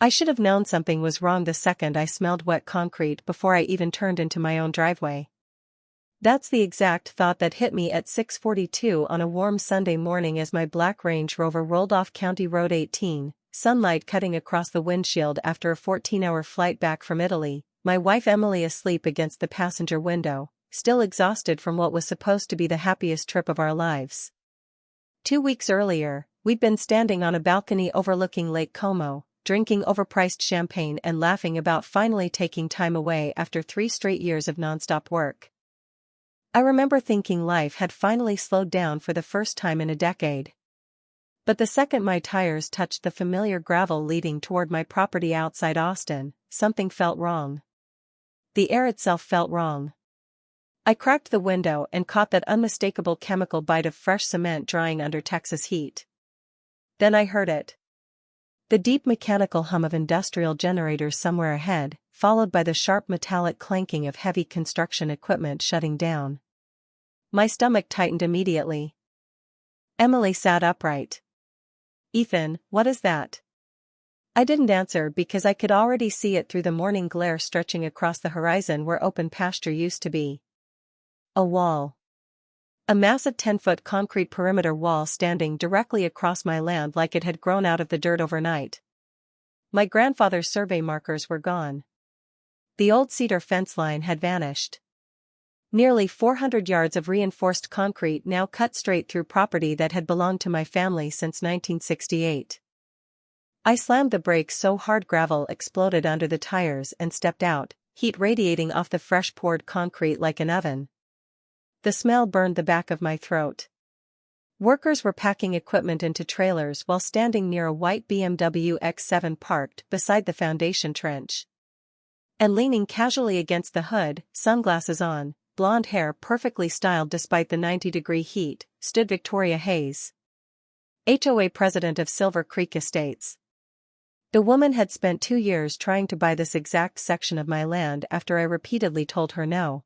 I should have known something was wrong the second I smelled wet concrete before I even turned into my own driveway. That's the exact thought that hit me at 6:42 on a warm Sunday morning as my black Range Rover rolled off County Road 18, sunlight cutting across the windshield after a 14-hour flight back from Italy, my wife Emily asleep against the passenger window, still exhausted from what was supposed to be the happiest trip of our lives. 2 weeks earlier, we'd been standing on a balcony overlooking Lake Como, drinking overpriced champagne and laughing about finally taking time away after 3 straight years of nonstop work. I remember thinking life had finally slowed down for the first time in a decade. But the second my tires touched the familiar gravel leading toward my property outside Austin, something felt wrong. The air itself felt wrong. I cracked the window and caught that unmistakable chemical bite of fresh cement drying under Texas heat. Then I heard it. The deep mechanical hum of industrial generators somewhere ahead, followed by the sharp metallic clanking of heavy construction equipment shutting down. My stomach tightened immediately. Emily sat upright. "Ethan, what is that?" I didn't answer because I could already see it through the morning glare stretching across the horizon where open pasture used to be. A wall. A massive 10-foot concrete perimeter wall standing directly across my land like it had grown out of the dirt overnight. My grandfather's survey markers were gone. The old cedar fence line had vanished. Nearly 400 yards of reinforced concrete now cut straight through property that had belonged to my family since 1968. I slammed the brakes so hard gravel exploded under the tires and stepped out, heat radiating off the fresh poured concrete like an oven. The smell burned the back of my throat. Workers were packing equipment into trailers while standing near a white BMW X7 parked beside the foundation trench. And leaning casually against the hood, sunglasses on, blonde hair perfectly styled despite the 90-degree heat, stood Victoria Hayes, HOA president of Silver Creek Estates. The woman had spent 2 years trying to buy this exact section of my land after I repeatedly told her no.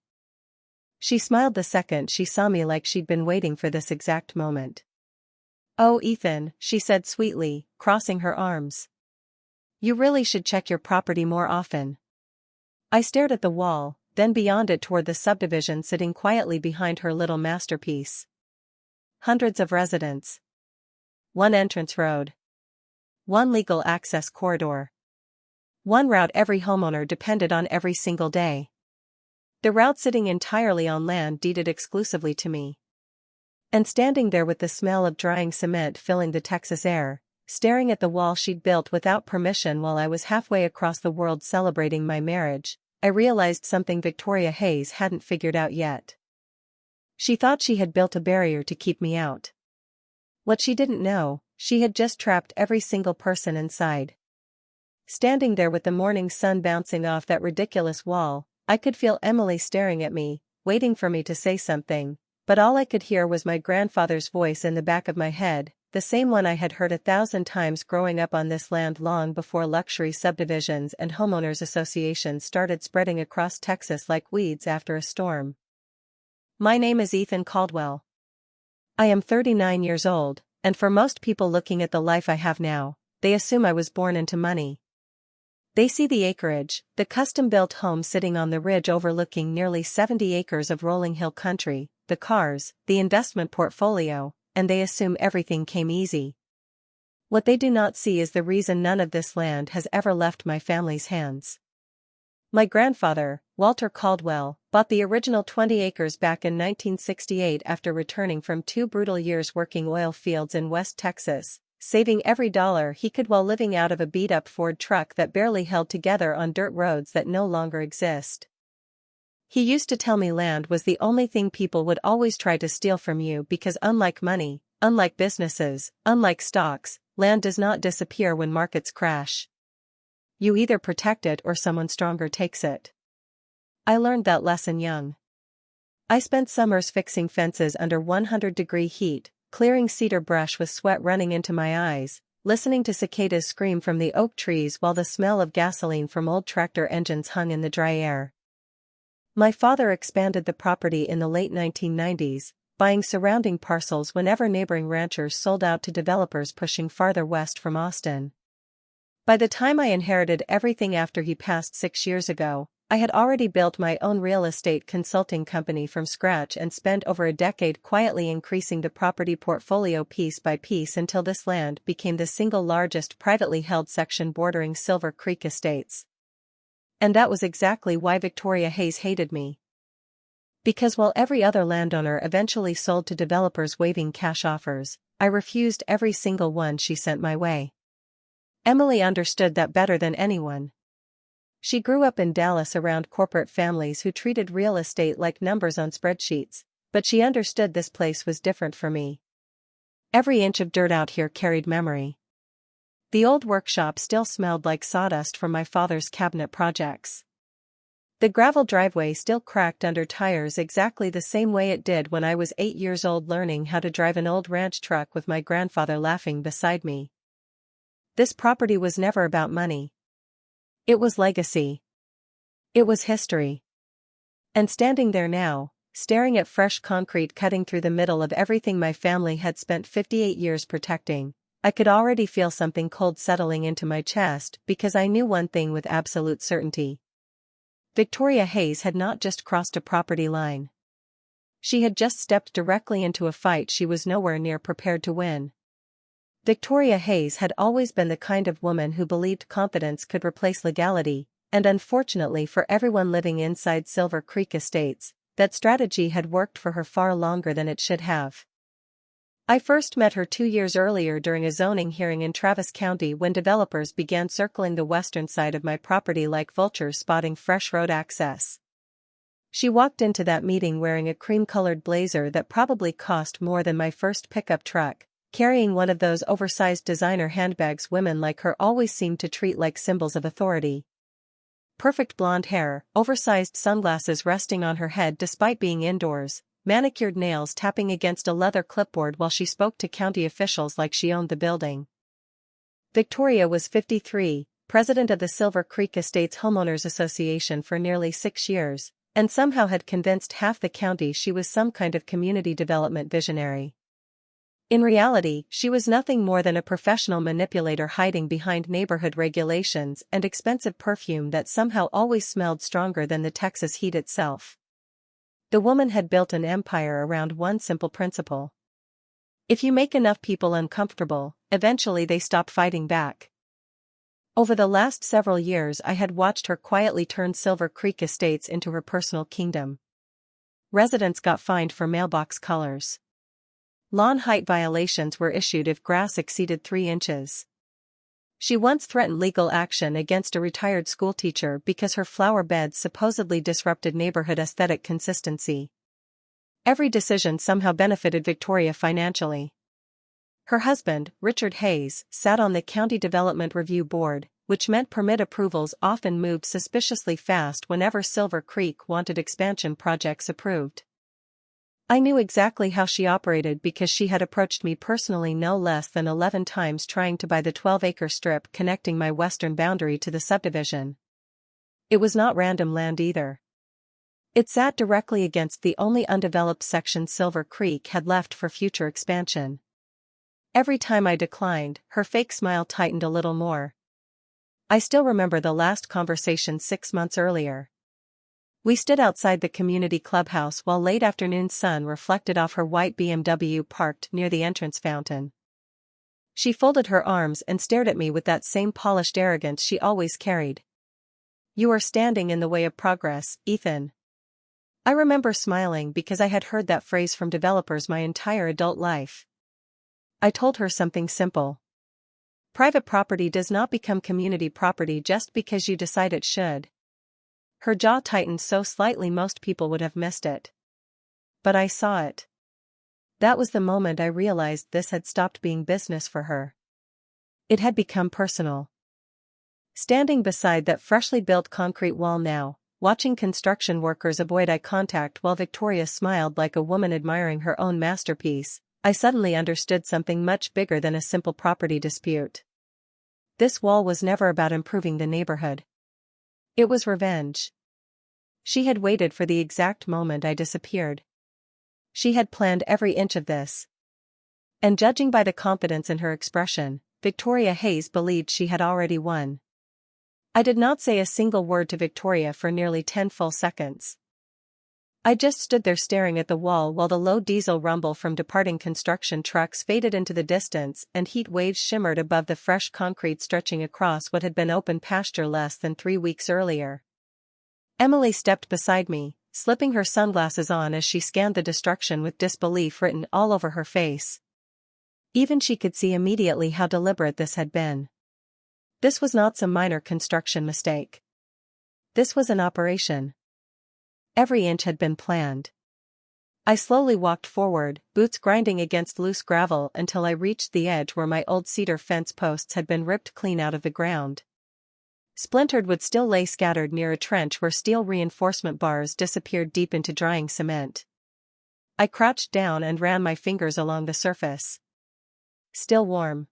She smiled the second she saw me like she'd been waiting for this exact moment. "Oh, Ethan," she said sweetly, crossing her arms. "You really should check your property more often." I stared at the wall, then beyond it toward the subdivision sitting quietly behind her little masterpiece. Hundreds of residents. One entrance road. One legal access corridor. One route every homeowner depended on every single day. The route sitting entirely on land deeded exclusively to me. And standing there with the smell of drying cement filling the Texas air, staring at the wall she'd built without permission while I was halfway across the world celebrating my marriage, I realized something Victoria Hayes hadn't figured out yet. She thought she had built a barrier to keep me out. What she didn't know, she had just trapped every single person inside. Standing there with the morning sun bouncing off that ridiculous wall, I could feel Emily staring at me, waiting for me to say something, but all I could hear was my grandfather's voice in the back of my head, the same one I had heard 1,000 times growing up on this land long before luxury subdivisions and homeowners associations started spreading across Texas like weeds after a storm. "My name is Ethan Caldwell. I am 39 years old, and for most people looking at the life I have now, they assume I was born into money. They see the acreage, the custom-built home sitting on the ridge overlooking nearly 70 acres of rolling hill country, the cars, the investment portfolio, and they assume everything came easy. What they do not see is the reason none of this land has ever left my family's hands. My grandfather, Walter Caldwell, bought the original 20 acres back in 1968 after returning from 2 brutal years working oil fields in West Texas, saving every dollar he could while living out of a beat-up Ford truck that barely held together on dirt roads that no longer exist. He used to tell me land was the only thing people would always try to steal from you because unlike money, unlike businesses, unlike stocks, land does not disappear when markets crash. You either protect it or someone stronger takes it. I learned that lesson young. I spent summers fixing fences under 100-degree heat, clearing cedar brush with sweat running into my eyes, listening to cicadas scream from the oak trees while the smell of gasoline from old tractor engines hung in the dry air. My father expanded the property in the late 1990s, buying surrounding parcels whenever neighboring ranchers sold out to developers pushing farther west from Austin. By the time I inherited everything after he passed 6 years ago, I had already built my own real estate consulting company from scratch and spent over a decade quietly increasing the property portfolio piece by piece until this land became the single largest privately held section bordering Silver Creek Estates. And that was exactly why Victoria Hayes hated me. Because while every other landowner eventually sold to developers waiving cash offers, I refused every single one she sent my way. Emily understood that better than anyone. She grew up in Dallas around corporate families who treated real estate like numbers on spreadsheets, but she understood this place was different for me. Every inch of dirt out here carried memory. The old workshop still smelled like sawdust from my father's cabinet projects. The gravel driveway still cracked under tires exactly the same way it did when I was 8 years old learning how to drive an old ranch truck with my grandfather laughing beside me. This property was never about money. It was legacy. It was history. And standing there now, staring at fresh concrete cutting through the middle of everything my family had spent 58 years protecting, I could already feel something cold settling into my chest because I knew one thing with absolute certainty. Victoria Hayes had not just crossed a property line. She had just stepped directly into a fight she was nowhere near prepared to win. Victoria Hayes had always been the kind of woman who believed confidence could replace legality, and unfortunately for everyone living inside Silver Creek Estates, that strategy had worked for her far longer than it should have. I first met her 2 years earlier during a zoning hearing in Travis County when developers began circling the western side of my property like vultures spotting fresh road access. She walked into that meeting wearing a cream-colored blazer that probably cost more than my first pickup truck, carrying one of those oversized designer handbags women like her always seemed to treat like symbols of authority. Perfect blonde hair, oversized sunglasses resting on her head despite being indoors, manicured nails tapping against a leather clipboard while she spoke to county officials like she owned the building. Victoria was 53, president of the Silver Creek Estates Homeowners Association for nearly 6 years, and somehow had convinced half the county she was some kind of community development visionary. In reality, she was nothing more than a professional manipulator hiding behind neighborhood regulations and expensive perfume that somehow always smelled stronger than the Texas heat itself. The woman had built an empire around one simple principle. If you make enough people uncomfortable, eventually they stop fighting back. Over the last several years I had watched her quietly turn Silver Creek Estates into her personal kingdom. Residents got fined for mailbox colors. Lawn height violations were issued if grass exceeded 3 inches. She once threatened legal action against a retired schoolteacher because her flower beds supposedly disrupted neighborhood aesthetic consistency. Every decision somehow benefited Victoria financially. Her husband, Richard Hayes, sat on the County Development Review Board, which meant permit approvals often moved suspiciously fast whenever Silver Creek wanted expansion projects approved. I knew exactly how she operated because she had approached me personally no less than 11 times trying to buy the 12-acre strip connecting my western boundary to the subdivision. It was not random land either. It sat directly against the only undeveloped section Silver Creek had left for future expansion. Every time I declined, her fake smile tightened a little more. I still remember the last conversation 6 months earlier. We stood outside the community clubhouse while late afternoon sun reflected off her white BMW parked near the entrance fountain. She folded her arms and stared at me with that same polished arrogance she always carried. "You are standing in the way of progress, Ethan." I remember smiling because I had heard that phrase from developers my entire adult life. I told her something simple. Private property does not become community property just because you decide it should. Her jaw tightened so slightly most people would have missed it. But I saw it. That was the moment I realized this had stopped being business for her. It had become personal. Standing beside that freshly built concrete wall now, watching construction workers avoid eye contact while Victoria smiled like a woman admiring her own masterpiece, I suddenly understood something much bigger than a simple property dispute. This wall was never about improving the neighborhood. It was revenge. She had waited for the exact moment I disappeared. She had planned every inch of this. And judging by the confidence in her expression, Victoria Hayes believed she had already won. I did not say a single word to Victoria for nearly 10 full seconds. I just stood there staring at the wall while the low diesel rumble from departing construction trucks faded into the distance and heat waves shimmered above the fresh concrete stretching across what had been open pasture less than 3 weeks earlier. Emily stepped beside me, slipping her sunglasses on as she scanned the destruction with disbelief written all over her face. Even she could see immediately how deliberate this had been. This was not some minor construction mistake. This was an operation. Every inch had been planned. I slowly walked forward, boots grinding against loose gravel until I reached the edge where my old cedar fence posts had been ripped clean out of the ground. Splintered wood still lay scattered near a trench where steel reinforcement bars disappeared deep into drying cement. I crouched down and ran my fingers along the surface. Still warm.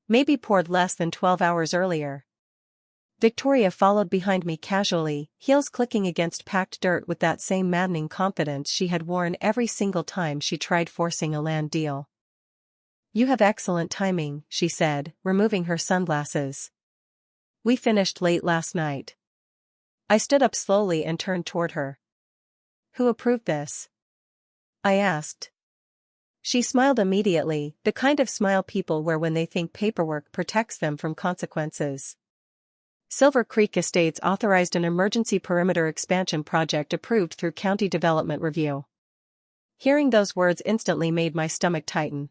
Maybe poured less than 12 hours earlier. Victoria followed behind me casually, heels clicking against packed dirt with that same maddening confidence she had worn every single time she tried forcing a land deal. "You have excellent timing," she said, removing her sunglasses. "We finished late last night." I stood up slowly and turned toward her. "Who approved this?" I asked. She smiled immediately, the kind of smile people wear when they think paperwork protects them from consequences. "Silver Creek Estates authorized an emergency perimeter expansion project approved through County Development Review." Hearing those words instantly made my stomach tighten.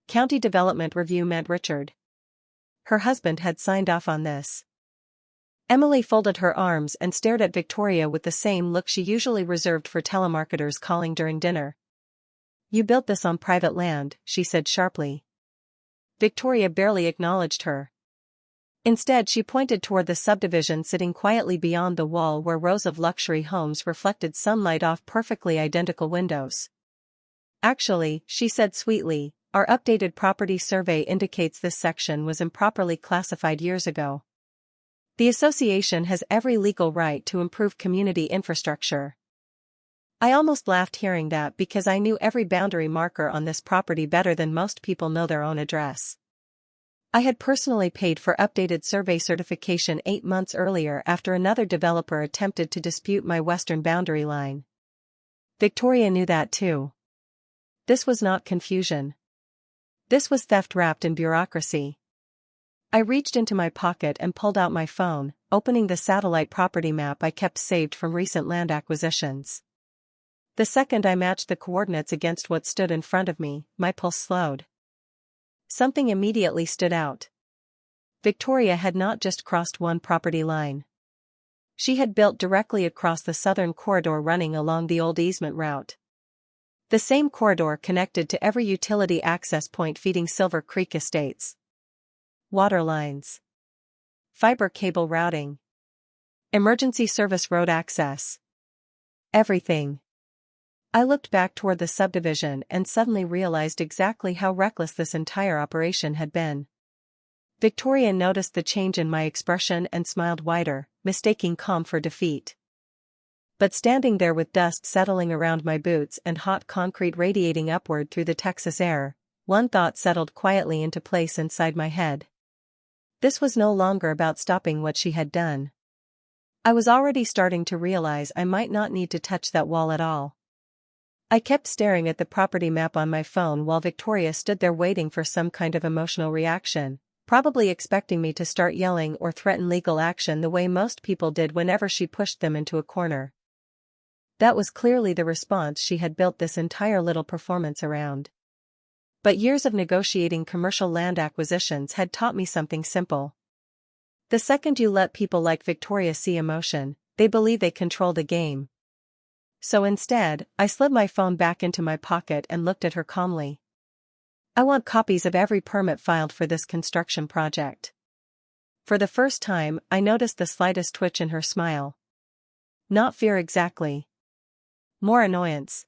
County Development Review meant Richard. Her husband had signed off on this. Emily folded her arms and stared at Victoria with the same look she usually reserved for telemarketers calling during dinner. "You built this on private land," she said sharply. Victoria barely acknowledged her. Instead, she pointed toward the subdivision sitting quietly beyond the wall where rows of luxury homes reflected sunlight off perfectly identical windows. "Actually," she said sweetly, "our updated property survey indicates this section was improperly classified years ago. The association has every legal right to improve community infrastructure." I almost laughed hearing that because I knew every boundary marker on this property better than most people know their own address. I had personally paid for updated survey certification 8 months earlier after another developer attempted to dispute my western boundary line. Victoria knew that too. This was not confusion. This was theft wrapped in bureaucracy. I reached into my pocket and pulled out my phone, opening the satellite property map I kept saved from recent land acquisitions. The second I matched the coordinates against what stood in front of me, my pulse slowed. Something immediately stood out. Victoria had not just crossed one property line. She had built directly across the southern corridor running along the old easement route. The same corridor connected to every utility access point feeding Silver Creek Estates. Water lines. Fiber cable routing. Emergency service road access. Everything. I looked back toward the subdivision and suddenly realized exactly how reckless this entire operation had been. Victoria noticed the change in my expression and smiled wider, mistaking calm for defeat. But standing there with dust settling around my boots and hot concrete radiating upward through the Texas air, one thought settled quietly into place inside my head. This was no longer about stopping what she had done. I was already starting to realize I might not need to touch that wall at all. I kept staring at the property map on my phone while Victoria stood there waiting for some kind of emotional reaction, probably expecting me to start yelling or threaten legal action the way most people did whenever she pushed them into a corner. That was clearly the response she had built this entire little performance around. But years of negotiating commercial land acquisitions had taught me something simple. The second you let people like Victoria see emotion, they believe they control the game. So instead, I slid my phone back into my pocket and looked at her calmly. "I want copies of every permit filed for this construction project." For the first time, I noticed the slightest twitch in her smile. Not fear exactly. More annoyance.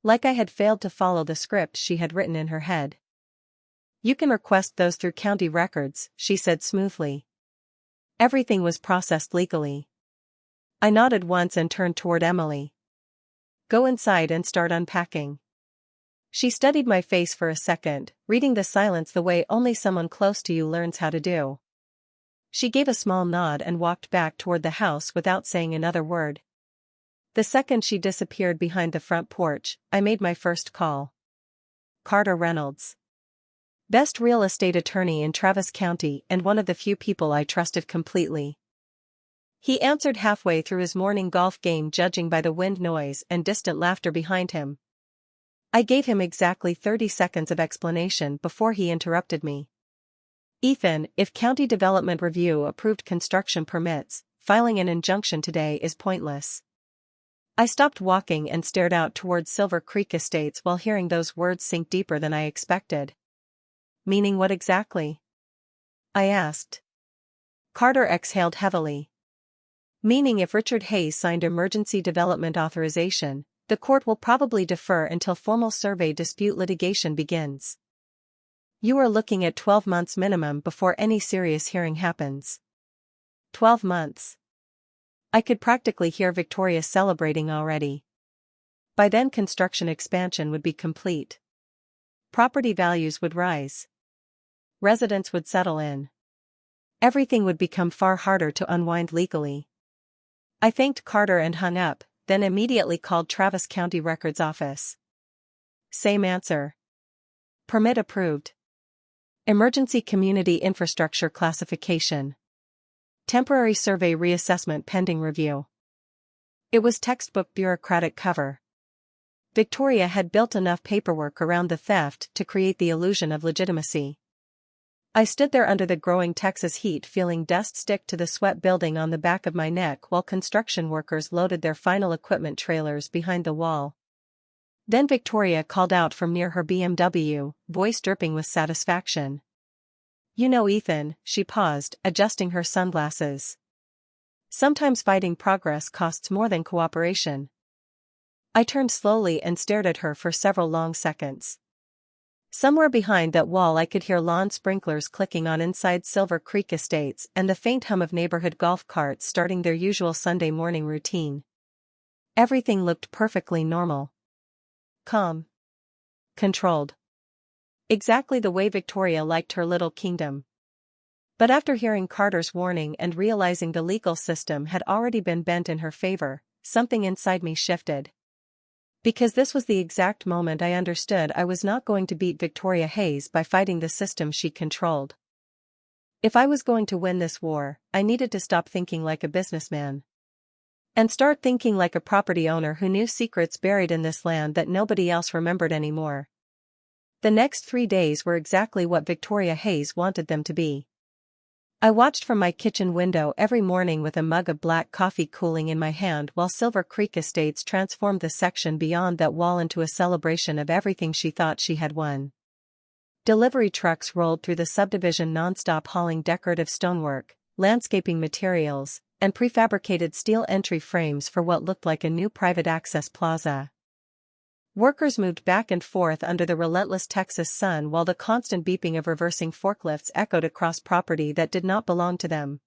Like I had failed to follow the script she had written in her head. "You can request those through county records," she said smoothly. Everything was processed legally. I nodded once and turned toward Emily. "Go inside and start unpacking." She studied my face for a second, reading the silence the way only someone close to you learns how to do. She gave a small nod and walked back toward the house without saying another word. The second she disappeared behind the front porch, I made my first call. Carter Reynolds. Best real estate attorney in Travis County and one of the few people I trusted completely. He answered halfway through his morning golf game, judging by the wind noise and distant laughter behind him. I gave him exactly 30 seconds of explanation before he interrupted me. Ethan, if County Development Review approved construction permits, filing an injunction today is pointless. I stopped walking and stared out towards Silver Creek Estates while hearing those words sink deeper than I expected. Meaning what exactly? I asked. Carter exhaled heavily. Meaning if Richard Hayes signed emergency development authorization, the court will probably defer until formal survey dispute litigation begins. You are looking at 12 months minimum before any serious hearing happens. 12 months. I could practically hear Victoria celebrating already. By then construction expansion would be complete. Property values would rise. Residents would settle in. Everything would become far harder to unwind legally. I thanked Carter and hung up, then immediately called Travis County Records Office. Same answer. Permit approved. Emergency Community Infrastructure Classification. Temporary Survey Reassessment pending review. It was textbook bureaucratic cover. Victoria had built enough paperwork around the theft to create the illusion of legitimacy. I stood there under the growing Texas heat, feeling dust stick to the sweat building on the back of my neck while construction workers loaded their final equipment trailers behind the wall. Then Victoria called out from near her BMW, voice dripping with satisfaction. You know, Ethan, she paused, adjusting her sunglasses. Sometimes fighting progress costs more than cooperation. I turned slowly and stared at her for several long seconds. Somewhere behind that wall I could hear lawn sprinklers clicking on inside Silver Creek Estates and the faint hum of neighborhood golf carts starting their usual Sunday morning routine. Everything looked perfectly normal. Calm. Controlled. Exactly the way Victoria liked her little kingdom. But after hearing Carter's warning and realizing the legal system had already been bent in her favor, something inside me shifted. Because this was the exact moment I understood I was not going to beat Victoria Hayes by fighting the system she controlled. If I was going to win this war, I needed to stop thinking like a businessman. And start thinking like a property owner who knew secrets buried in this land that nobody else remembered anymore. The next 3 days were exactly what Victoria Hayes wanted them to be. I watched from my kitchen window every morning with a mug of black coffee cooling in my hand while Silver Creek Estates transformed the section beyond that wall into a celebration of everything she thought she had won. Delivery trucks rolled through the subdivision nonstop, hauling decorative stonework, landscaping materials, and prefabricated steel entry frames for what looked like a new private access plaza. Workers moved back and forth under the relentless Texas sun while the constant beeping of reversing forklifts echoed across property that did not belong to them.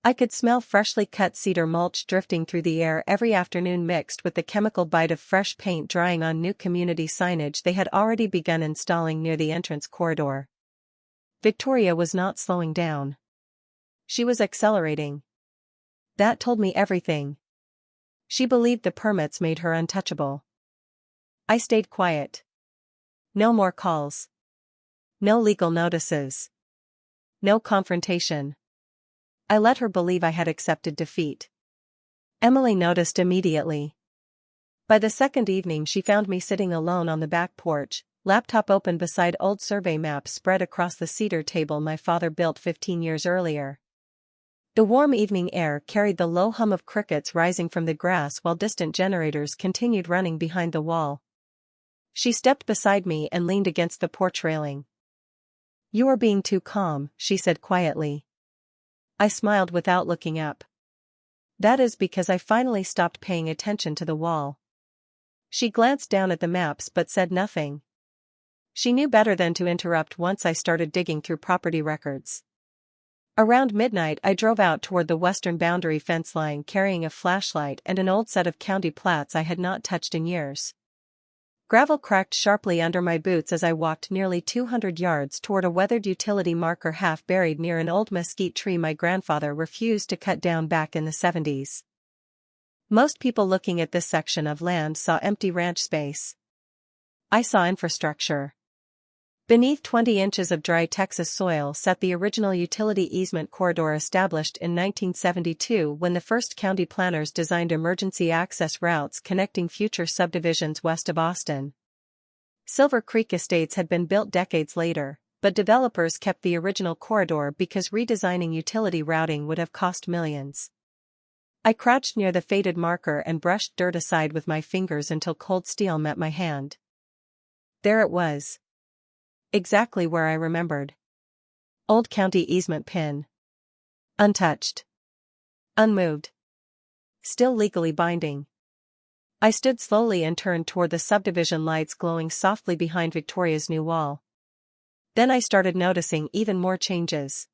I could smell freshly cut cedar mulch drifting through the air every afternoon, mixed with the chemical bite of fresh paint drying on new community signage they had already begun installing near the entrance corridor. Victoria was not slowing down. She was accelerating. That told me everything. She believed the permits made her untouchable. I stayed quiet. No more calls. No legal notices. No confrontation. I let her believe I had accepted defeat. Emily noticed immediately. By the second evening she found me sitting alone on the back porch, laptop open beside old survey maps spread across the cedar table my father built 15 years earlier. The warm evening air carried the low hum of crickets rising from the grass while distant generators continued running behind the wall. She stepped beside me and leaned against the porch railing. You are being too calm, she said quietly. I smiled without looking up. That is because I finally stopped paying attention to the wall. She glanced down at the maps but said nothing. She knew better than to interrupt once I started digging through property records. Around midnight I drove out toward the western boundary fence line carrying a flashlight and an old set of county plats I had not touched in years. Gravel cracked sharply under my boots as I walked nearly 200 yards toward a weathered utility marker half buried near an old mesquite tree my grandfather refused to cut down back in the 70s. Most people looking at this section of land saw empty ranch space. I saw infrastructure. Beneath 20 inches of dry Texas soil sat the original utility easement corridor established in 1972 when the first county planners designed emergency access routes connecting future subdivisions west of Austin. Silver Creek Estates had been built decades later, but developers kept the original corridor because redesigning utility routing would have cost millions. I crouched near the faded marker and brushed dirt aside with my fingers until cold steel met my hand. There it was. Exactly where I remembered. Old county easement pin. Untouched. Unmoved. Still legally binding. I stood slowly and turned toward the subdivision lights glowing softly behind Victoria's new wall. Then I started noticing even more changes.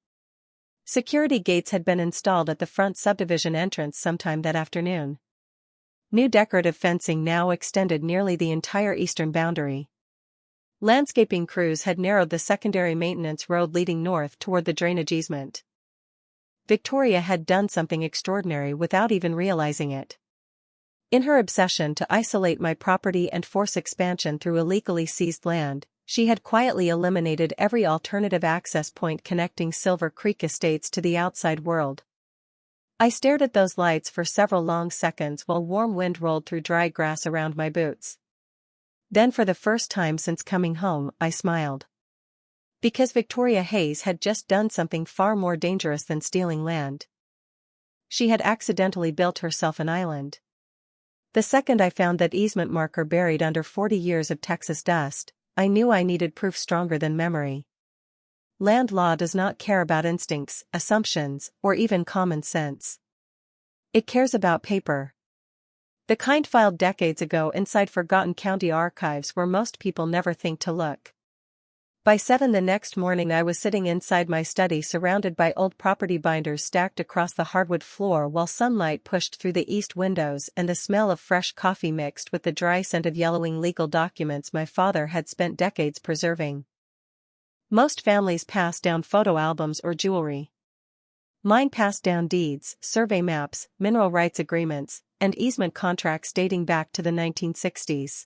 Security gates had been installed at the front subdivision entrance sometime that afternoon. New decorative fencing now extended nearly the entire eastern boundary. Landscaping crews had narrowed the secondary maintenance road leading north toward the drainage easement. Victoria had done something extraordinary without even realizing it. In her obsession to isolate my property and force expansion through illegally seized land, she had quietly eliminated every alternative access point connecting Silver Creek Estates to the outside world. I stared at those lights for several long seconds while warm wind rolled through dry grass around my boots. Then for the first time since coming home, I smiled. Because Victoria Hayes had just done something far more dangerous than stealing land. She had accidentally built herself an island. The second I found that easement marker buried under 40 years of Texas dust, I knew I needed proof stronger than memory. Land law does not care about instincts, assumptions, or even common sense. It cares about paper. The kind filed decades ago inside forgotten county archives where most people never think to look. By 7 the next morning I was sitting inside my study surrounded by old property binders stacked across the hardwood floor while sunlight pushed through the east windows and the smell of fresh coffee mixed with the dry scent of yellowing legal documents my father had spent decades preserving. Most families pass down photo albums or jewelry. Mine passed down deeds, survey maps, mineral rights agreements, and easement contracts dating back to the 1960s.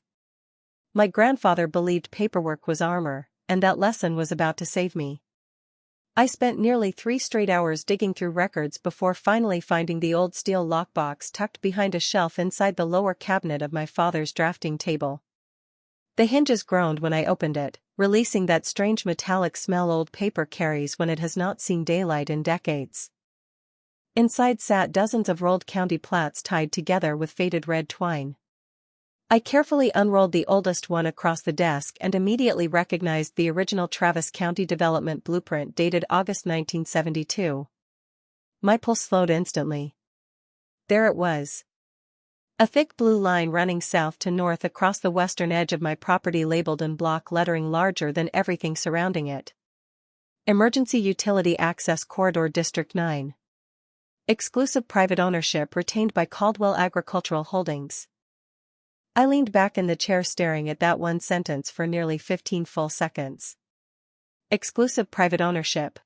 My grandfather believed paperwork was armor, and that lesson was about to save me. I spent nearly 3 straight hours digging through records before finally finding the old steel lockbox tucked behind a shelf inside the lower cabinet of my father's drafting table. The hinges groaned when I opened it, releasing that strange metallic smell old paper carries when it has not seen daylight in decades. Inside sat dozens of rolled county plats tied together with faded red twine. I carefully unrolled the oldest one across the desk and immediately recognized the original Travis County Development Blueprint dated August 1972. My pulse slowed instantly. There it was. A thick blue line running south to north across the western edge of my property labeled in block lettering larger than everything surrounding it. Emergency Utility Access Corridor District 9. Exclusive private ownership retained by Caldwell Agricultural Holdings. I leaned back in the chair staring at that one sentence for nearly 15 full seconds. Exclusive private ownership.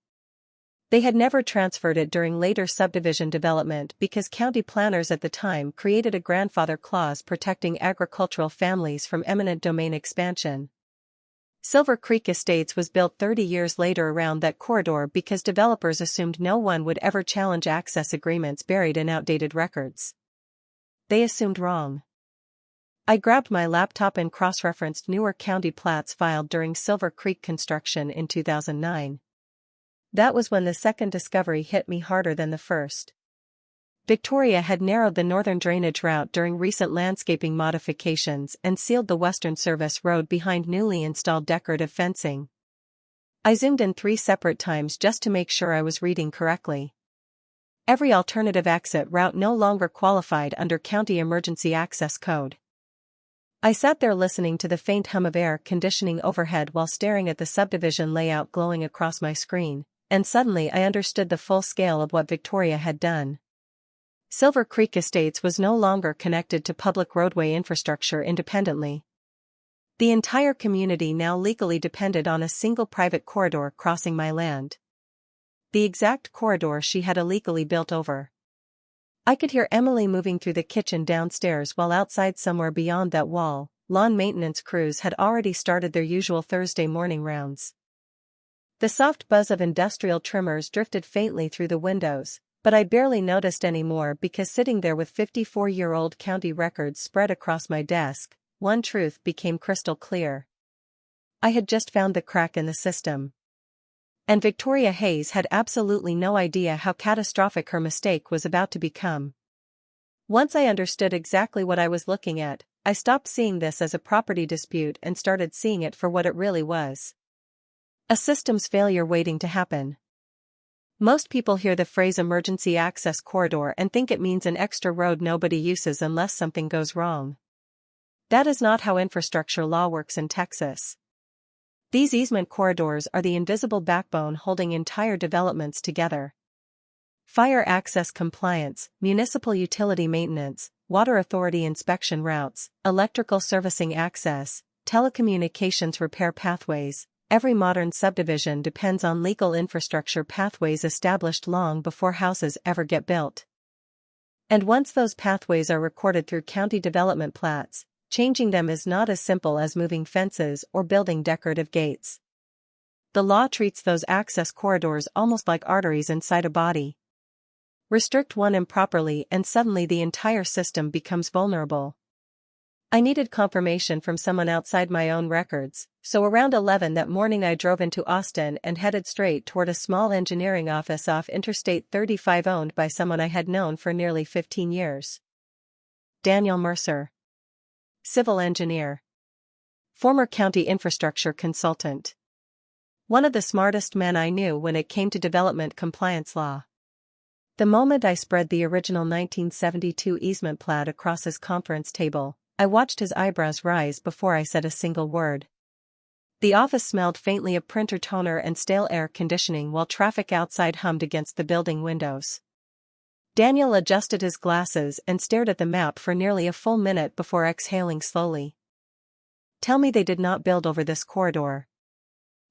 They had never transferred it during later subdivision development because county planners at the time created a grandfather clause protecting agricultural families from eminent domain expansion. Silver Creek Estates was built 30 years later around that corridor because developers assumed no one would ever challenge access agreements buried in outdated records. They assumed wrong. I grabbed my laptop and cross-referenced newer county plats filed during Silver Creek construction in 2009. That was when the second discovery hit me harder than the first. Victoria had narrowed the northern drainage route during recent landscaping modifications and sealed the western service road behind newly installed decorative fencing. I zoomed in 3 separate times just to make sure I was reading correctly. Every alternative exit route no longer qualified under County Emergency Access Code. I sat there listening to the faint hum of air conditioning overhead while staring at the subdivision layout glowing across my screen, and suddenly I understood the full scale of what Victoria had done. Silver Creek Estates was no longer connected to public roadway infrastructure independently. The entire community now legally depended on a single private corridor crossing my land. The exact corridor she had illegally built over. I could hear Emily moving through the kitchen downstairs while outside somewhere beyond that wall, lawn maintenance crews had already started their usual Thursday morning rounds. The soft buzz of industrial trimmers drifted faintly through the windows, but I barely noticed anymore because sitting there with 54-year-old county records spread across my desk, one truth became crystal clear. I had just found the crack in the system. And Victoria Hayes had absolutely no idea how catastrophic her mistake was about to become. Once I understood exactly what I was looking at, I stopped seeing this as a property dispute and started seeing it for what it really was. A systems failure waiting to happen. Most people hear the phrase emergency access corridor and think it means an extra road nobody uses unless something goes wrong. That is not how infrastructure law works in Texas. These easement corridors are the invisible backbone holding entire developments together. Fire access compliance, municipal utility maintenance, water authority inspection routes, electrical servicing access, telecommunications repair pathways. Every modern subdivision depends on legal infrastructure pathways established long before houses ever get built. And once those pathways are recorded through county development plats, changing them is not as simple as moving fences or building decorative gates. The law treats those access corridors almost like arteries inside a body. Restrict one improperly and suddenly the entire system becomes vulnerable. I needed confirmation from someone outside my own records, so around 11 that morning I drove into Austin and headed straight toward a small engineering office off Interstate 35 owned by someone I had known for nearly 15 years. Daniel Mercer. Civil engineer. Former county infrastructure consultant. One of the smartest men I knew when it came to development compliance law. The moment I spread the original 1972 easement plat across his conference table, I watched his eyebrows rise before I said a single word. The office smelled faintly of printer toner and stale air conditioning while traffic outside hummed against the building windows. Daniel adjusted his glasses and stared at the map for nearly a full minute before exhaling slowly. Tell me they did not build over this corridor.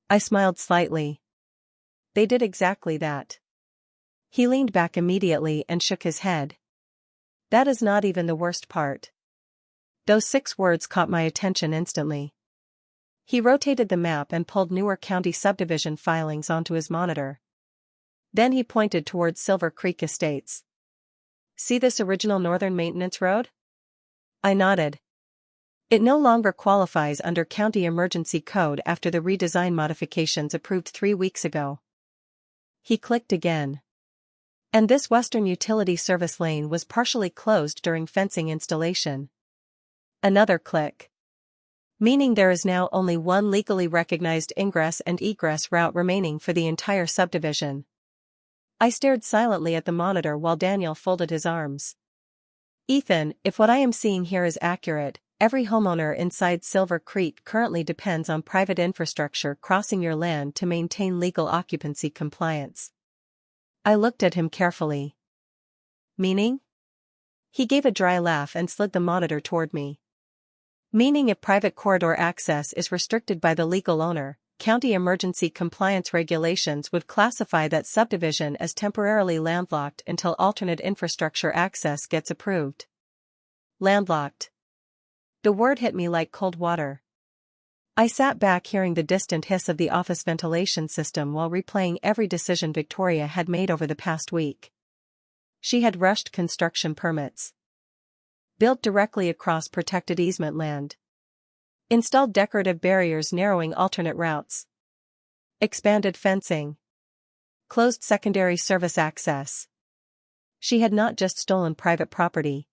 I smiled slightly. They did exactly that. He leaned back immediately and shook his head. That is not even the worst part. Those 6 words caught my attention instantly. He rotated the map and pulled newer county subdivision filings onto his monitor. Then he pointed towards Silver Creek Estates. See this original Northern Maintenance Road? I nodded. It no longer qualifies under County Emergency Code after the redesign modifications approved 3 weeks ago. He clicked again. And this Western Utility Service lane was partially closed during fencing installation. Another click. Meaning there is now only one legally recognized ingress and egress route remaining for the entire subdivision. I stared silently at the monitor while Daniel folded his arms. Ethan, if what I am seeing here is accurate, every homeowner inside Silver Creek currently depends on private infrastructure crossing your land to maintain legal occupancy compliance. I looked at him carefully. Meaning? He gave a dry laugh and slid the monitor toward me. Meaning if private corridor access is restricted by the legal owner, county emergency compliance regulations would classify that subdivision as temporarily landlocked until alternate infrastructure access gets approved. Landlocked. The word hit me like cold water. I sat back hearing the distant hiss of the office ventilation system while replaying every decision Victoria had made over the past week. She had rushed construction permits. Built directly across protected easement land. Installed decorative barriers narrowing alternate routes. Expanded fencing. Closed secondary service access. She had not just stolen private property.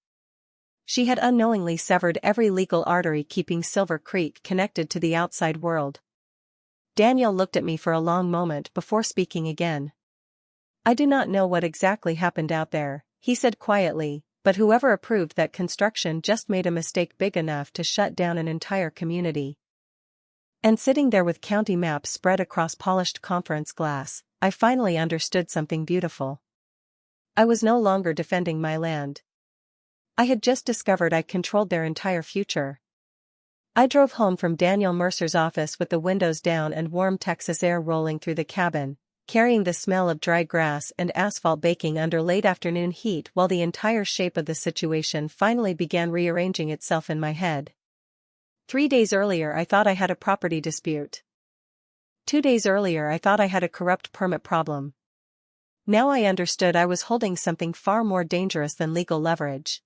She had unknowingly severed every legal artery keeping Silver Creek connected to the outside world. Daniel looked at me for a long moment before speaking again. I do not know what exactly happened out there, he said quietly, but whoever approved that construction just made a mistake big enough to shut down an entire community. And sitting there with county maps spread across polished conference glass, I finally understood something beautiful. I was no longer defending my land. I had just discovered I controlled their entire future. I drove home from Daniel Mercer's office with the windows down and warm Texas air rolling through the cabin, carrying the smell of dry grass and asphalt baking under late afternoon heat while the entire shape of the situation finally began rearranging itself in my head. 3 days earlier I thought I had a property dispute. 2 days earlier I thought I had a corrupt permit problem. Now I understood I was holding something far more dangerous than legal leverage.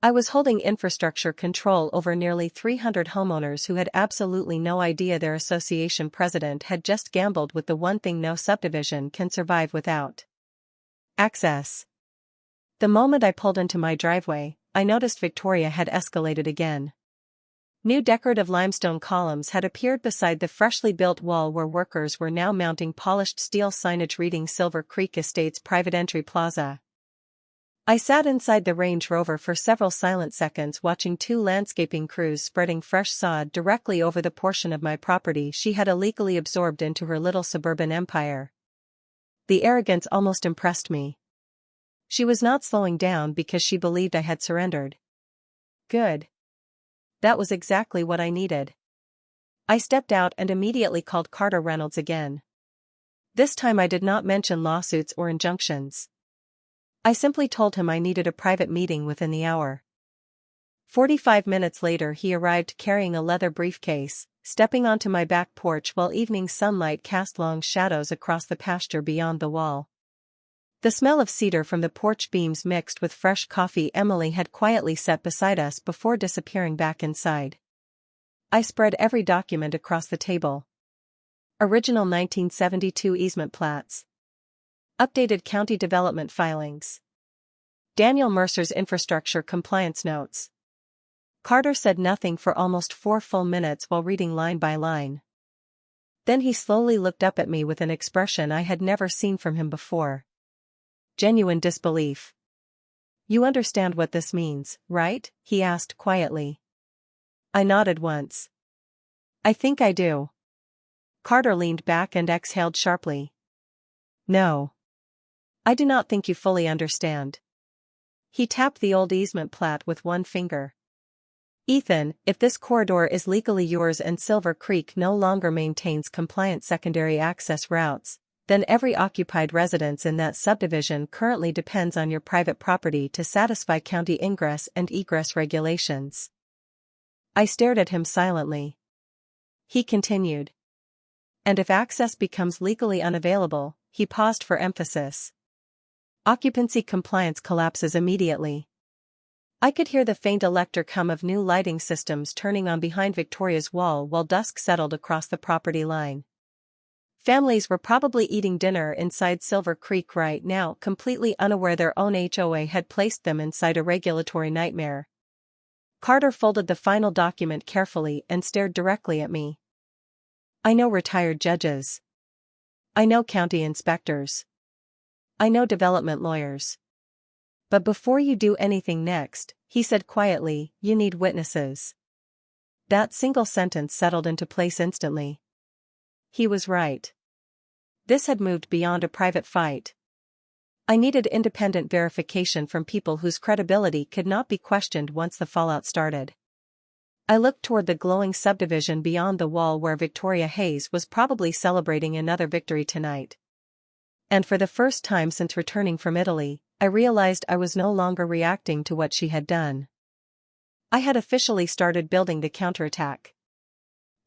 I was holding infrastructure control over nearly 300 homeowners who had absolutely no idea their association president had just gambled with the one thing no subdivision can survive without: access. The moment I pulled into my driveway, I noticed Victoria had escalated again. New decorative limestone columns had appeared beside the freshly built wall where workers were now mounting polished steel signage reading Silver Creek Estates Private Entry Plaza. I sat inside the Range Rover for several silent seconds watching 2 landscaping crews spreading fresh sod directly over the portion of my property she had illegally absorbed into her little suburban empire. The arrogance almost impressed me. She was not slowing down because she believed I had surrendered. Good. That was exactly what I needed. I stepped out and immediately called Carter Reynolds again. This time I did not mention lawsuits or injunctions. I simply told him I needed a private meeting within the hour. 45 minutes later he arrived carrying a leather briefcase, stepping onto my back porch while evening sunlight cast long shadows across the pasture beyond the wall. The smell of cedar from the porch beams mixed with fresh coffee Emily had quietly set beside us before disappearing back inside. I spread every document across the table. Original 1972 easement plats. Updated county development filings. Daniel Mercer's infrastructure compliance notes. Carter said nothing for almost 4 full minutes while reading line by line. Then he slowly looked up at me with an expression I had never seen from him before. Genuine disbelief. "You understand what this means, right?" he asked quietly. I nodded once. "I think I do." Carter leaned back and exhaled sharply. "No. I do not think you fully understand." He tapped the old easement plat with one finger. "Ethan, if this corridor is legally yours and Silver Creek no longer maintains compliant secondary access routes, then every occupied residence in that subdivision currently depends on your private property to satisfy county ingress and egress regulations." I stared at him silently. He continued. "And if access becomes legally unavailable," he paused for emphasis, "occupancy compliance collapses immediately." I could hear the faint electric hum of new lighting systems turning on behind Victoria's wall while dusk settled across the property line. Families were probably eating dinner inside Silver Creek right now, completely unaware their own HOA had placed them inside a regulatory nightmare. Carter folded the final document carefully and stared directly at me. "I know retired judges. I know county inspectors. I know development lawyers. But before you do anything next," he said quietly, "you need witnesses." That single sentence settled into place instantly. He was right. This had moved beyond a private fight. I needed independent verification from people whose credibility could not be questioned once the fallout started. I looked toward the glowing subdivision beyond the wall where Victoria Hayes was probably celebrating another victory tonight. And for the first time since returning from Italy, I realized I was no longer reacting to what she had done. I had officially started building the counterattack.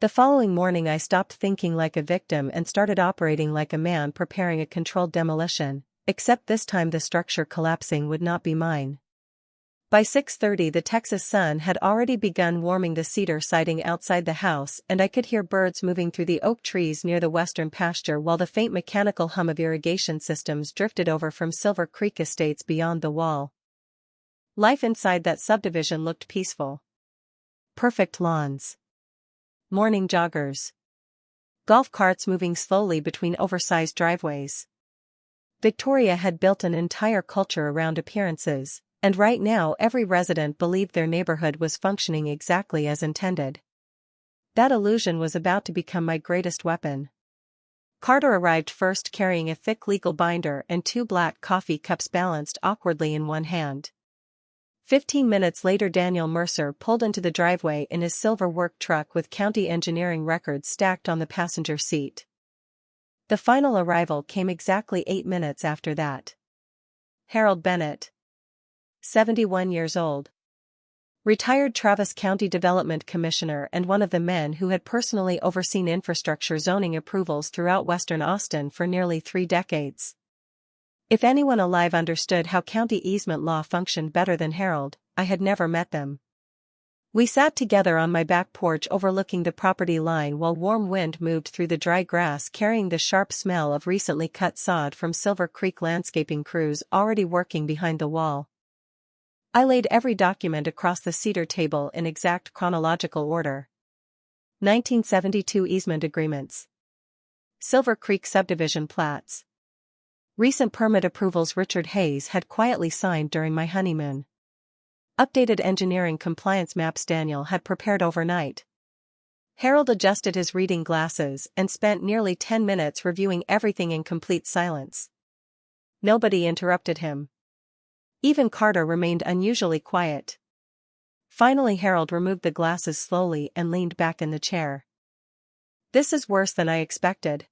The following morning I stopped thinking like a victim and started operating like a man preparing a controlled demolition, except this time the structure collapsing would not be mine. By 6:30 the Texas sun had already begun warming the cedar siding outside the house and I could hear birds moving through the oak trees near the western pasture while the faint mechanical hum of irrigation systems drifted over from Silver Creek Estates beyond the wall. Life inside that subdivision looked peaceful. Perfect lawns. Morning joggers. Golf carts moving slowly between oversized driveways. Victoria had built an entire culture around appearances, and right now every resident believed their neighborhood was functioning exactly as intended. That illusion was about to become my greatest weapon. Carter arrived first carrying a thick legal binder and 2 black coffee cups balanced awkwardly in one hand. 15 minutes later, Daniel Mercer pulled into the driveway in his silver work truck with county engineering records stacked on the passenger seat. The final arrival came exactly 8 minutes after that. Harold Bennett, 71 years old. Retired Travis County Development Commissioner and one of the men who had personally overseen infrastructure zoning approvals throughout western Austin for nearly 3 decades. If anyone alive understood how county easement law functioned better than Harold, I had never met them. We sat together on my back porch overlooking the property line while warm wind moved through the dry grass carrying the sharp smell of recently cut sod from Silver Creek landscaping crews already working behind the wall. I laid every document across the cedar table in exact chronological order. 1972 easement agreements. Silver Creek subdivision plats. Recent permit approvals Richard Hayes had quietly signed during my honeymoon. Updated engineering compliance maps Daniel had prepared overnight. Harold adjusted his reading glasses and spent nearly 10 minutes reviewing everything in complete silence. Nobody interrupted him. Even Carter remained unusually quiet. Finally, Harold removed the glasses slowly and leaned back in the chair. "This is worse than I expected."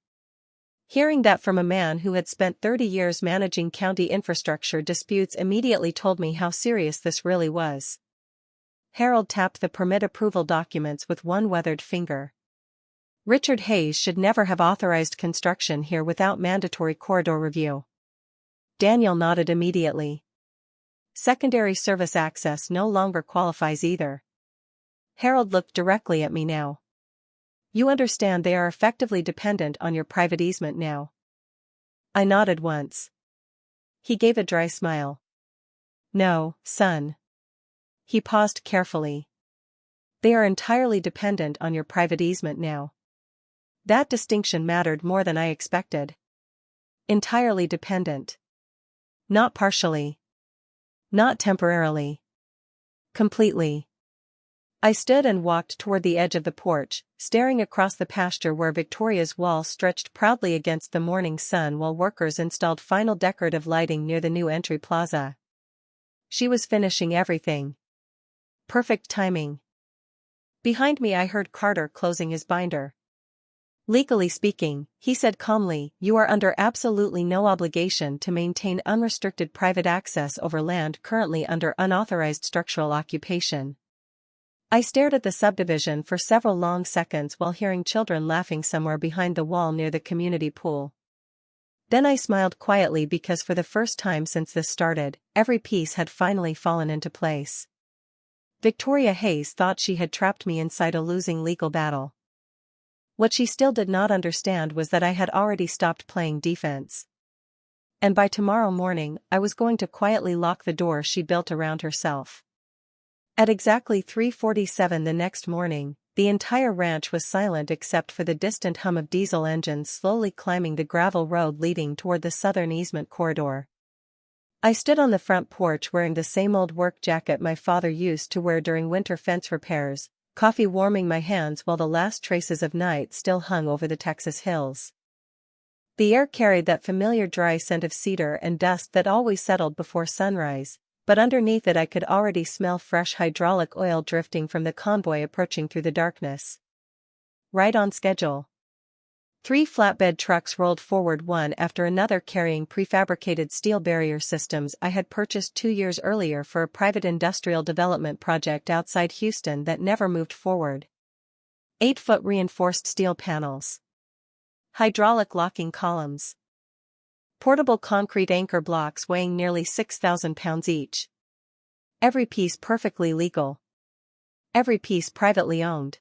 Hearing that from a man who had spent 30 years managing county infrastructure disputes immediately told me how serious this really was. Harold tapped the permit approval documents with one weathered finger. "Richard Hayes should never have authorized construction here without mandatory corridor review." Daniel nodded immediately. "Secondary service access no longer qualifies either." Harold looked directly at me now. "You understand they are effectively dependent on your private easement now?" I nodded once. He gave a dry smile. "No, son." He paused carefully. "They are entirely dependent on your private easement now." That distinction mattered more than I expected. Entirely dependent. Not partially. Not temporarily. Completely. I stood and walked toward the edge of the porch, staring across the pasture where Victoria's wall stretched proudly against the morning sun while workers installed final decorative lighting near the new entry plaza. She was finishing everything. Perfect timing. Behind me I heard Carter closing his binder. "Legally speaking," he said calmly, "you are under absolutely no obligation to maintain unrestricted private access over land currently under unauthorized structural occupation." I stared at the subdivision for several long seconds while hearing children laughing somewhere behind the wall near the community pool. Then I smiled quietly because for the first time since this started, every piece had finally fallen into place. Victoria Hayes thought she had trapped me inside a losing legal battle. What she still did not understand was that I had already stopped playing defense. And by tomorrow morning, I was going to quietly lock the door she built around herself. At exactly 3:47 the next morning, the entire ranch was silent except for the distant hum of diesel engines slowly climbing the gravel road leading toward the southern easement corridor. I stood on the front porch wearing the same old work jacket my father used to wear during winter fence repairs, coffee warming my hands while the last traces of night still hung over the Texas hills. The air carried that familiar dry scent of cedar and dust that always settled before sunrise, but underneath it I could already smell fresh hydraulic oil drifting from the convoy approaching through the darkness. Right on schedule. 3 flatbed trucks rolled forward one after another carrying prefabricated steel barrier systems I had purchased 2 years earlier for a private industrial development project outside Houston that never moved forward. 8-foot reinforced steel panels. Hydraulic locking columns. Portable concrete anchor blocks weighing nearly 6,000 pounds each. Every piece perfectly legal. Every piece privately owned.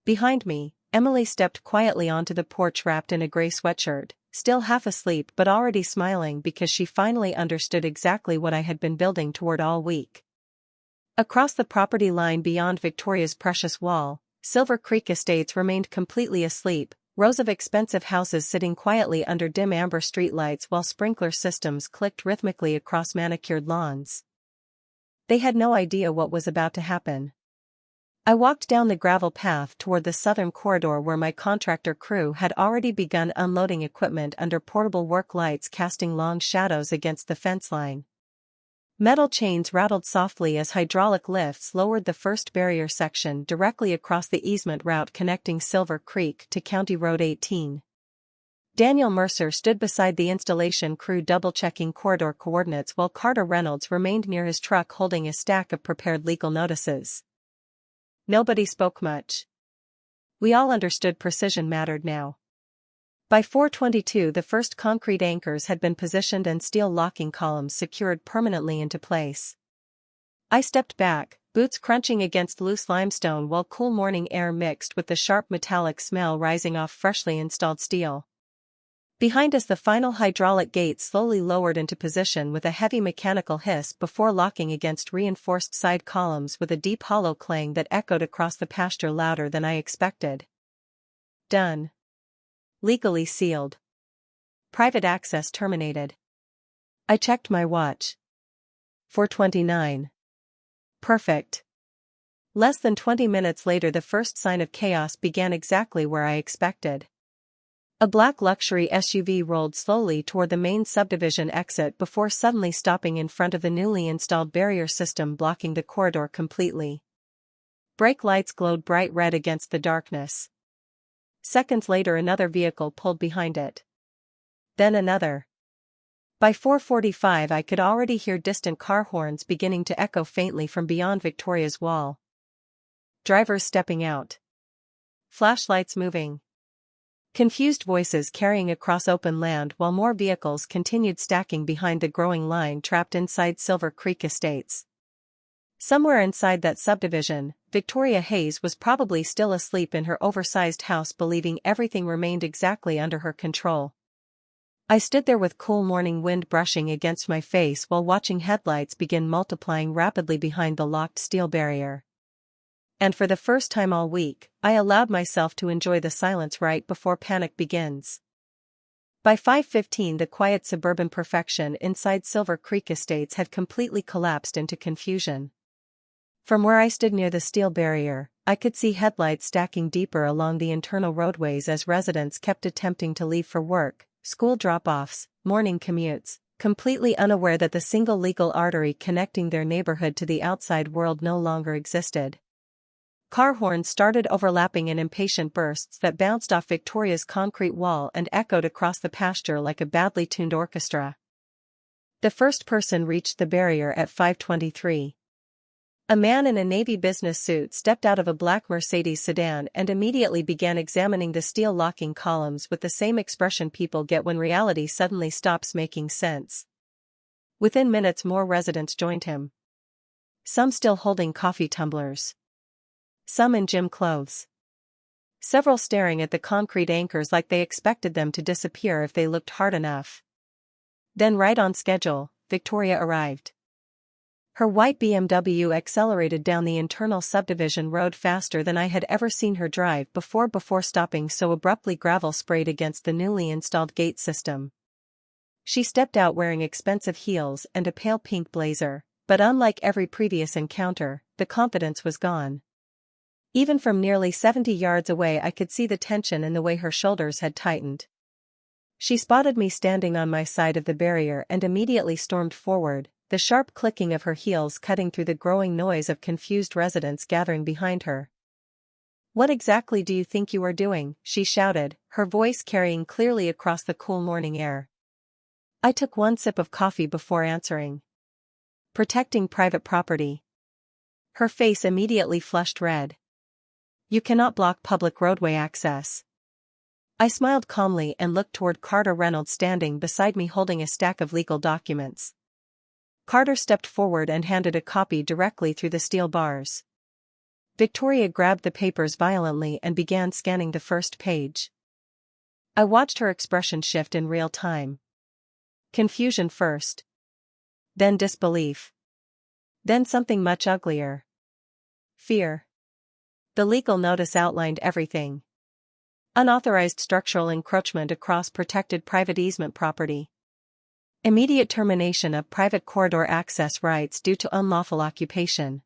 Behind me, Emily stepped quietly onto the porch wrapped in a gray sweatshirt, still half asleep but already smiling because she finally understood exactly what I had been building toward all week. Across the property line beyond Victoria's precious wall, Silver Creek Estates remained completely asleep, rows of expensive houses sitting quietly under dim amber streetlights while sprinkler systems clicked rhythmically across manicured lawns. They had no idea what was about to happen. I walked down the gravel path toward the southern corridor where my contractor crew had already begun unloading equipment under portable work lights casting long shadows against the fence line. Metal chains rattled softly as hydraulic lifts lowered the first barrier section directly across the easement route connecting Silver Creek to County Road 18. Daniel Mercer stood beside the installation crew double-checking corridor coordinates while Carter Reynolds remained near his truck holding a stack of prepared legal notices. Nobody spoke much. We all understood precision mattered now. By 4:22 the first concrete anchors had been positioned and steel locking columns secured permanently into place. I stepped back, boots crunching against loose limestone while cool morning air mixed with the sharp metallic smell rising off freshly installed steel. Behind us the final hydraulic gate slowly lowered into position with a heavy mechanical hiss before locking against reinforced side columns with a deep hollow clang that echoed across the pasture louder than I expected. Done. Legally sealed. Private access terminated. I checked my watch. 4:29. Perfect. Less than 20 minutes later the first sign of chaos began exactly where I expected. A black luxury SUV rolled slowly toward the main subdivision exit before suddenly stopping in front of the newly installed barrier system blocking the corridor completely. Brake lights glowed bright red against the darkness. Seconds later another vehicle pulled behind it. Then another. By 4:45 I could already hear distant car horns beginning to echo faintly from beyond Victoria's wall. Drivers stepping out. Flashlights moving. Confused voices carrying across open land while more vehicles continued stacking behind the growing line trapped inside Silver Creek Estates. Somewhere inside that subdivision, Victoria Hayes was probably still asleep in her oversized house believing everything remained exactly under her control. I stood there with cool morning wind brushing against my face while watching headlights begin multiplying rapidly behind the locked steel barrier. And for the first time all week, I allowed myself to enjoy the silence right before panic begins. By 5:15 the quiet suburban perfection inside Silver Creek Estates had completely collapsed into confusion. From where I stood near the steel barrier, I could see headlights stacking deeper along the internal roadways as residents kept attempting to leave for work, school drop-offs, morning commutes, completely unaware that the single legal artery connecting their neighborhood to the outside world no longer existed. Car horns started overlapping in impatient bursts that bounced off Victoria's concrete wall and echoed across the pasture like a badly tuned orchestra. The first person reached the barrier at 5:23. A man in a navy business suit stepped out of a black Mercedes sedan and immediately began examining the steel locking columns with the same expression people get when reality suddenly stops making sense. Within minutes more residents joined him. Some still holding coffee tumblers. Some in gym clothes. Several staring at the concrete anchors like they expected them to disappear if they looked hard enough. Then right on schedule, Victoria arrived. Her white BMW accelerated down the internal subdivision road faster than I had ever seen her drive before stopping so abruptly gravel sprayed against the newly installed gate system. She stepped out wearing expensive heels and a pale pink blazer, but unlike every previous encounter, the confidence was gone. Even from nearly 70 yards away I could see the tension in the way her shoulders had tightened. She spotted me standing on my side of the barrier and immediately stormed forward, the sharp clicking of her heels cutting through the growing noise of confused residents gathering behind her. "What exactly do you think you are doing?" she shouted, her voice carrying clearly across the cool morning air. I took one sip of coffee before answering. "Protecting private property." Her face immediately flushed red. "You cannot block public roadway access." I smiled calmly and looked toward Carter Reynolds standing beside me holding a stack of legal documents. Carter stepped forward and handed a copy directly through the steel bars. Victoria grabbed the papers violently and began scanning the first page. I watched her expression shift in real time. Confusion first. Then disbelief. Then something much uglier. Fear. The legal notice outlined everything. Unauthorized structural encroachment across protected private easement property. Immediate termination of private corridor access rights due to unlawful occupation.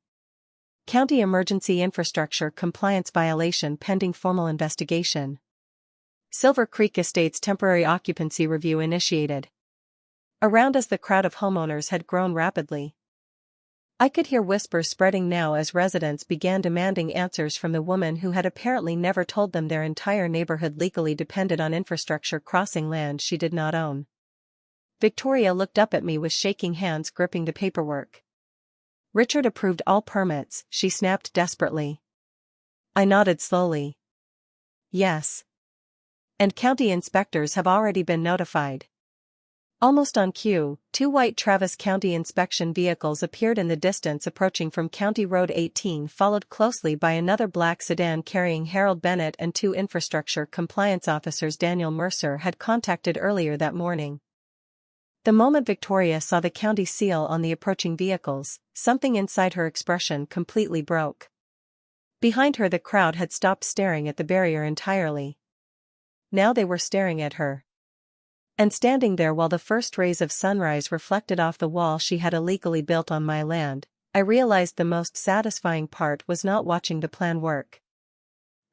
County emergency infrastructure compliance violation pending formal investigation. Silver Creek Estates temporary occupancy review initiated. Around us the crowd of homeowners had grown rapidly, I could hear whispers spreading now as residents began demanding answers from the woman who had apparently never told them their entire neighborhood legally depended on infrastructure crossing land she did not own. Victoria looked up at me with shaking hands gripping the paperwork. "Richard approved all permits," she snapped desperately. I nodded slowly. "Yes. And county inspectors have already been notified." Almost on cue, 2 white Travis County inspection vehicles appeared in the distance approaching from County Road 18, followed closely by another black sedan carrying Harold Bennett and 2 infrastructure compliance officers Daniel Mercer had contacted earlier that morning. The moment Victoria saw the county seal on the approaching vehicles, something inside her expression completely broke. Behind her, the crowd had stopped staring at the barrier entirely. Now they were staring at her. And standing there while the first rays of sunrise reflected off the wall she had illegally built on my land, I realized the most satisfying part was not watching the plan work.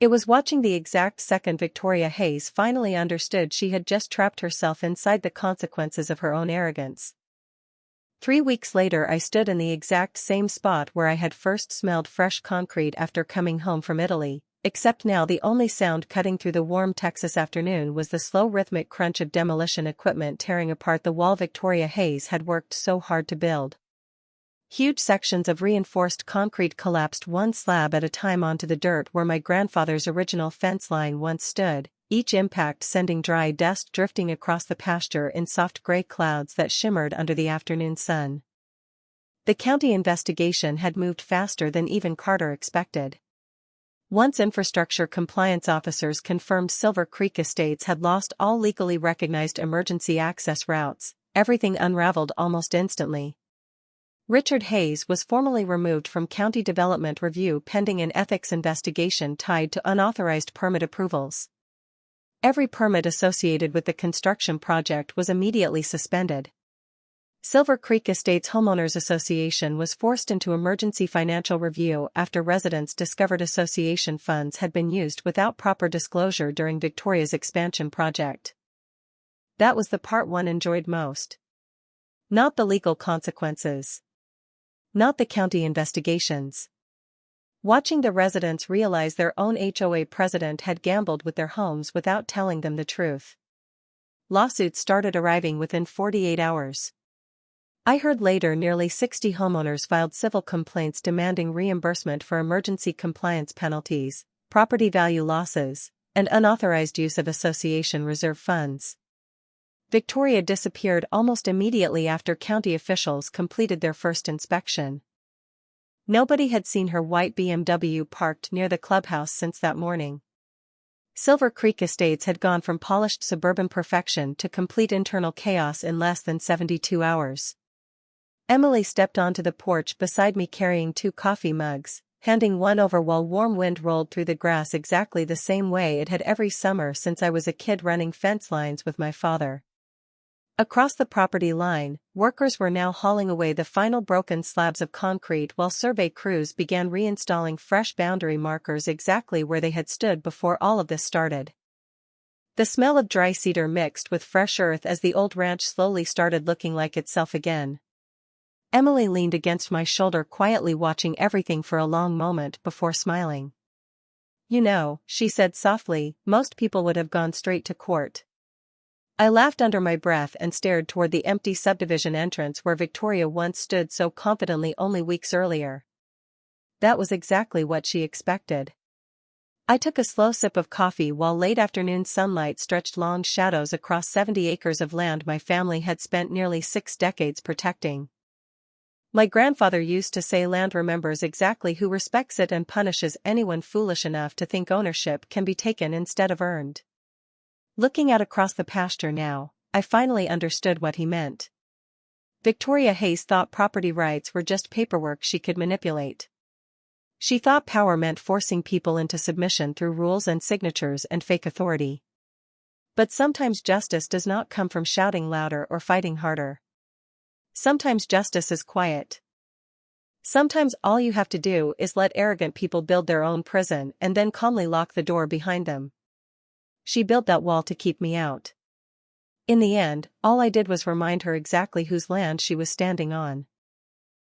It was watching the exact second Victoria Hayes finally understood she had just trapped herself inside the consequences of her own arrogance. 3 weeks later, I stood in the exact same spot where I had first smelled fresh concrete after coming home from Italy, except now the only sound cutting through the warm Texas afternoon was the slow rhythmic crunch of demolition equipment tearing apart the wall Victoria Hayes had worked so hard to build. Huge sections of reinforced concrete collapsed one slab at a time onto the dirt where my grandfather's original fence line once stood, each impact sending dry dust drifting across the pasture in soft gray clouds that shimmered under the afternoon sun. The county investigation had moved faster than even Carter expected. Once infrastructure compliance officers confirmed Silver Creek Estates had lost all legally recognized emergency access routes, everything unraveled almost instantly. Richard Hayes was formally removed from county development review pending an ethics investigation tied to unauthorized permit approvals. Every permit associated with the construction project was immediately suspended. Silver Creek Estates Homeowners Association was forced into emergency financial review after residents discovered association funds had been used without proper disclosure during Victoria's expansion project. That was the part one enjoyed most. Not the legal consequences. Not the county investigations. Watching the residents realize their own HOA president had gambled with their homes without telling them the truth. Lawsuits started arriving within 48 hours. I heard later nearly 60 homeowners filed civil complaints demanding reimbursement for emergency compliance penalties, property value losses, and unauthorized use of association reserve funds. Victoria disappeared almost immediately after county officials completed their first inspection. Nobody had seen her white BMW parked near the clubhouse since that morning. Silver Creek Estates had gone from polished suburban perfection to complete internal chaos in less than 72 hours. Emily stepped onto the porch beside me carrying 2 coffee mugs, handing one over while warm wind rolled through the grass exactly the same way it had every summer since I was a kid running fence lines with my father. Across the property line, workers were now hauling away the final broken slabs of concrete while survey crews began reinstalling fresh boundary markers exactly where they had stood before all of this started. The smell of dry cedar mixed with fresh earth as the old ranch slowly started looking like itself again. Emily leaned against my shoulder quietly watching everything for a long moment before smiling. "You know," she said softly, "most people would have gone straight to court." I laughed under my breath and stared toward the empty subdivision entrance where Victoria once stood so confidently only weeks earlier. That was exactly what she expected. I took a slow sip of coffee while late afternoon sunlight stretched long shadows across 70 acres of land my family had spent nearly 6 decades protecting. My grandfather used to say land remembers exactly who respects it and punishes anyone foolish enough to think ownership can be taken instead of earned. Looking out across the pasture now, I finally understood what he meant. Victoria Hayes thought property rights were just paperwork she could manipulate. She thought power meant forcing people into submission through rules and signatures and fake authority. But sometimes justice does not come from shouting louder or fighting harder. Sometimes justice is quiet. Sometimes all you have to do is let arrogant people build their own prison and then calmly lock the door behind them. She built that wall to keep me out. In the end, all I did was remind her exactly whose land she was standing on.